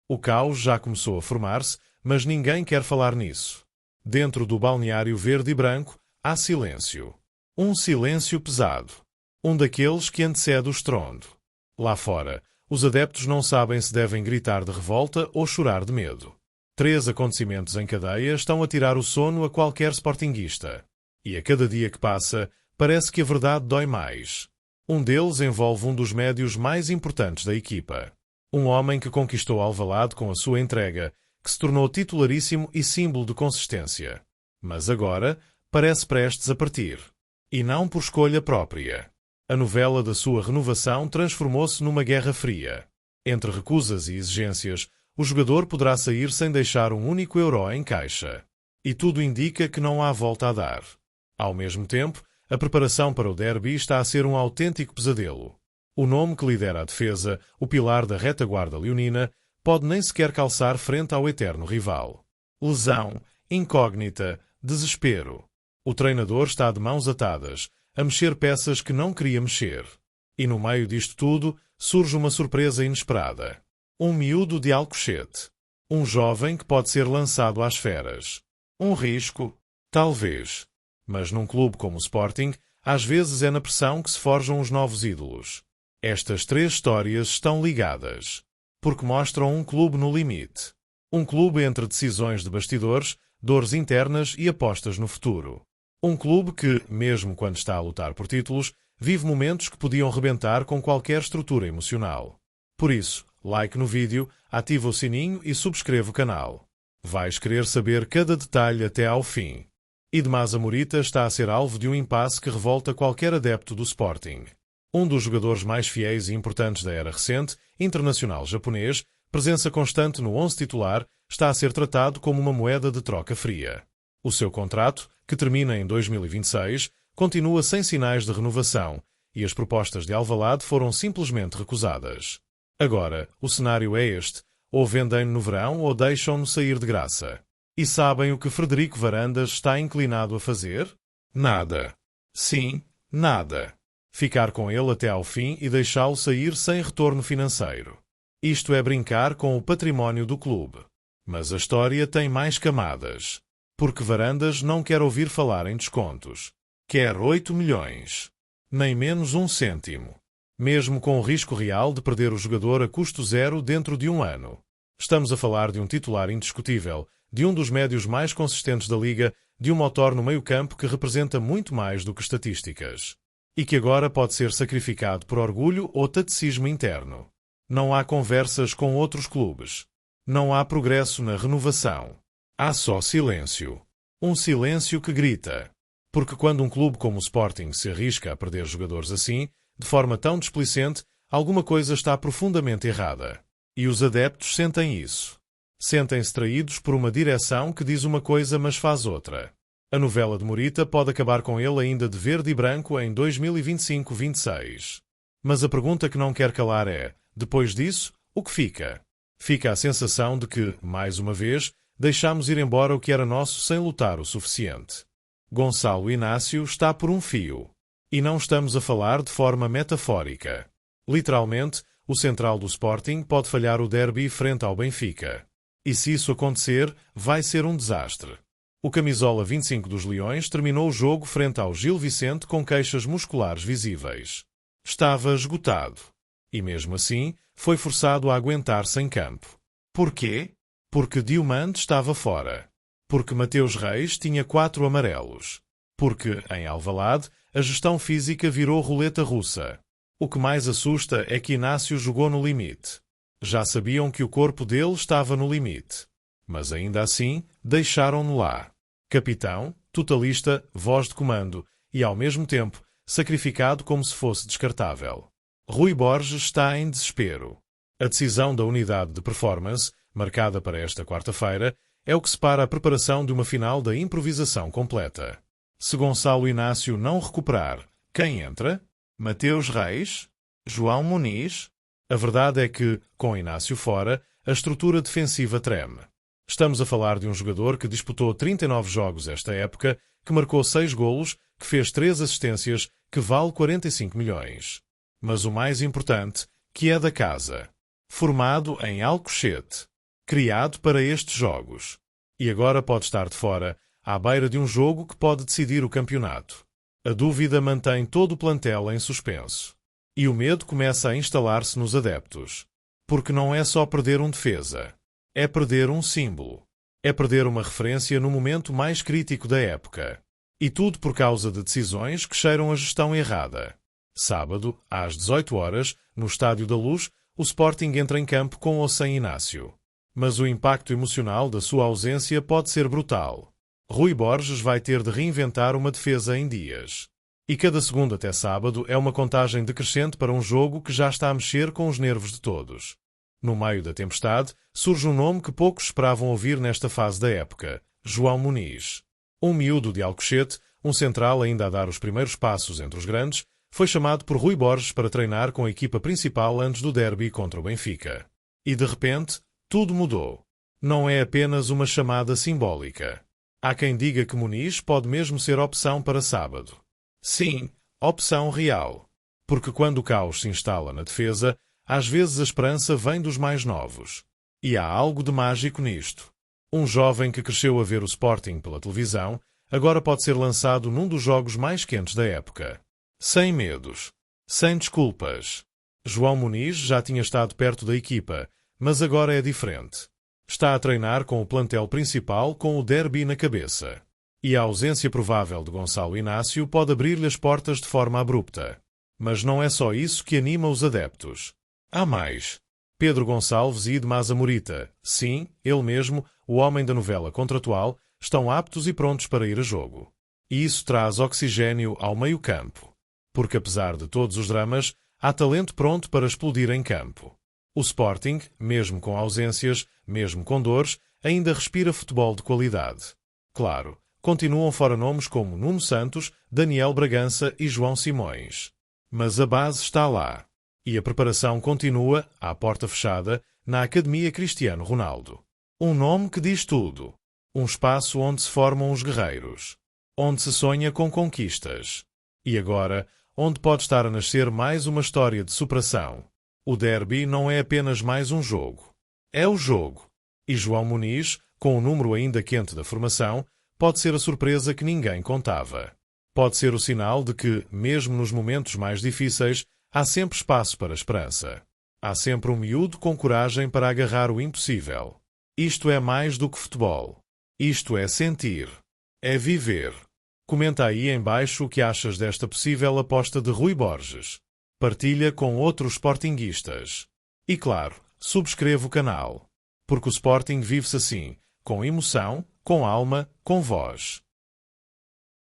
O caos já começou a formar-se, mas ninguém quer falar nisso. Dentro do balneário verde e branco, há silêncio. Um silêncio pesado. Um daqueles que antecede o estrondo. Lá fora, os adeptos não sabem se devem gritar de revolta ou chorar de medo. 3 acontecimentos em cadeia estão a tirar o sono a qualquer sportinguista. E a cada dia que passa, parece que a verdade dói mais. Um deles envolve um dos médios mais importantes da equipa. Um homem que conquistou Alvalade com a sua entrega, que se tornou titularíssimo e símbolo de consistência. Mas agora parece prestes a partir. E não por escolha própria. A novela da sua renovação transformou-se numa guerra fria. Entre recusas e exigências, o jogador poderá sair sem deixar um único euro em caixa. E tudo indica que não há volta a dar. Ao mesmo tempo, a preparação para o derby está a ser um autêntico pesadelo. O nome que lidera a defesa, o pilar da retaguarda leonina, pode nem sequer calçar frente ao eterno rival. Lesão, incógnita, desespero. O treinador está de mãos atadas, a mexer peças que não queria mexer. E no meio disto tudo, surge uma surpresa inesperada. Um miúdo de Alcochete. Um jovem que pode ser lançado às feras. Um risco? Talvez. Mas num clube como o Sporting, às vezes é na pressão que se forjam os novos ídolos. Estas 3 histórias estão ligadas, porque mostram um clube no limite. Um clube entre decisões de bastidores, dores internas e apostas no futuro. Um clube que, mesmo quando está a lutar por títulos, vive momentos que podiam rebentar com qualquer estrutura emocional. Por isso, like no vídeo, ativa o sininho e subscreve o canal. Vais querer saber cada detalhe até ao fim. Idmaz Amorita está a ser alvo de um impasse que revolta qualquer adepto do Sporting. Um dos jogadores mais fiéis e importantes da era recente, internacional japonês, presença constante no 11 titular, está a ser tratado como uma moeda de troca fria. O seu contrato, que termina em 2026, continua sem sinais de renovação e as propostas de Alvalade foram simplesmente recusadas. Agora, o cenário é este: ou vendem-no no verão ou deixam-no sair de graça. E sabem o que Frederico Varandas está inclinado a fazer? Nada. Sim, nada. Ficar com ele até ao fim e deixá-lo sair sem retorno financeiro. Isto é brincar com o património do clube. Mas a história tem mais camadas. Porque Varandas não quer ouvir falar em descontos. Quer 8 milhões. Nem menos um cêntimo. Mesmo com o risco real de perder o jogador a custo zero dentro de um ano. Estamos a falar de um titular indiscutível, de um dos médios mais consistentes da Liga, de um motor no meio-campo que representa muito mais do que estatísticas. E que agora pode ser sacrificado por orgulho ou taticismo interno. Não há conversas com outros clubes. Não há progresso na renovação. Há só silêncio. Um silêncio que grita. Porque quando um clube como o Sporting se arrisca a perder jogadores assim, de forma tão displicente, alguma coisa está profundamente errada. E os adeptos sentem isso. Sentem-se traídos por uma direção que diz uma coisa mas faz outra. A novela de Morita pode acabar com ele ainda de verde e branco em 2025-26. Mas a pergunta que não quer calar é, depois disso, o que fica? Fica a sensação de que, mais uma vez, deixamos ir embora o que era nosso sem lutar o suficiente. Gonçalo Inácio está por um fio. E não estamos a falar de forma metafórica. Literalmente, o central do Sporting pode falhar o derby frente ao Benfica. E se isso acontecer, vai ser um desastre. O camisola 25 dos Leões terminou o jogo frente ao Gil Vicente com queixas musculares visíveis. Estava esgotado. E mesmo assim, foi forçado a aguentar-se em campo. Porquê? Porque Diomande estava fora. Porque Mateus Reis tinha 4 amarelos. Porque, em Alvalade, a gestão física virou roleta russa. O que mais assusta é que Inácio jogou no limite. Já sabiam que o corpo dele estava no limite. Mas ainda assim, deixaram-no lá. Capitão, totalista, voz de comando e, ao mesmo tempo, sacrificado como se fosse descartável. Rui Borges está em desespero. A decisão da unidade de performance, marcada para esta quarta-feira, é o que separa a preparação de uma final da improvisação completa. Se Gonçalo Inácio não recuperar, quem entra? Mateus Reis? João Muniz? A verdade é que, com Inácio fora, a estrutura defensiva treme. Estamos a falar de um jogador que disputou 39 jogos esta época, que marcou 6 golos, que fez 3 assistências, que vale 45 milhões. Mas o mais importante, que é da casa. Formado em Alcochete. criado para estes jogos. E agora pode estar de fora, à beira de um jogo que pode decidir o campeonato. A dúvida mantém todo o plantel em suspenso. E o medo começa a instalar-se nos adeptos. Porque não é só perder um defesa. É perder um símbolo. É perder uma referência no momento mais crítico da época. E tudo por causa de decisões que cheiram a gestão errada. Sábado, às 18 horas, no Estádio da Luz, o Sporting entra em campo com ou sem Inácio. Mas o impacto emocional da sua ausência pode ser brutal. Rui Borges vai ter de reinventar uma defesa em dias. E cada segundo até sábado é uma contagem decrescente para um jogo que já está a mexer com os nervos de todos. No meio da tempestade, surge um nome que poucos esperavam ouvir nesta fase da época: João Muniz. Um miúdo de Alcochete, um central ainda a dar os primeiros passos entre os grandes, foi chamado por Rui Borges para treinar com a equipa principal antes do derby contra o Benfica. E de repente, tudo mudou. Não é apenas uma chamada simbólica. Há quem diga que Muniz pode mesmo ser opção para sábado. Sim, opção real. Porque quando o caos se instala na defesa, às vezes a esperança vem dos mais novos. E há algo de mágico nisto. Um jovem que cresceu a ver o Sporting pela televisão, agora pode ser lançado num dos jogos mais quentes da época. Sem medos. Sem desculpas. João Muniz já tinha estado perto da equipa, mas agora é diferente. Está a treinar com o plantel principal com o derby na cabeça. E a ausência provável de Gonçalo Inácio pode abrir-lhe as portas de forma abrupta. Mas não é só isso que anima os adeptos. Há mais. Pedro Gonçalves e Idmasa Morita, sim, ele mesmo, o homem da novela contratual, estão aptos e prontos para ir a jogo. E isso traz oxigênio ao meio-campo. Porque apesar de todos os dramas, há talento pronto para explodir em campo. O Sporting, mesmo com ausências, mesmo com dores, ainda respira futebol de qualidade. Claro, continuam fora nomes como Nuno Santos, Daniel Bragança e João Simões. Mas a base está lá. E a preparação continua, à porta fechada, na Academia Cristiano Ronaldo. Um nome que diz tudo. Um espaço onde se formam os guerreiros. Onde se sonha com conquistas. E agora, onde pode estar a nascer mais uma história de superação. O derby não é apenas mais um jogo. É o jogo. E João Muniz, com o número ainda quente da formação, pode ser a surpresa que ninguém contava. Pode ser o sinal de que, mesmo nos momentos mais difíceis, há sempre espaço para a esperança. Há sempre um miúdo com coragem para agarrar o impossível. Isto é mais do que futebol. Isto é sentir. É viver. Comenta aí em baixo o que achas desta possível aposta de Rui Borges. Partilha com outros sportinguistas. E claro, subscreva o canal. Porque o Sporting vive-se assim, com emoção, com alma, com voz.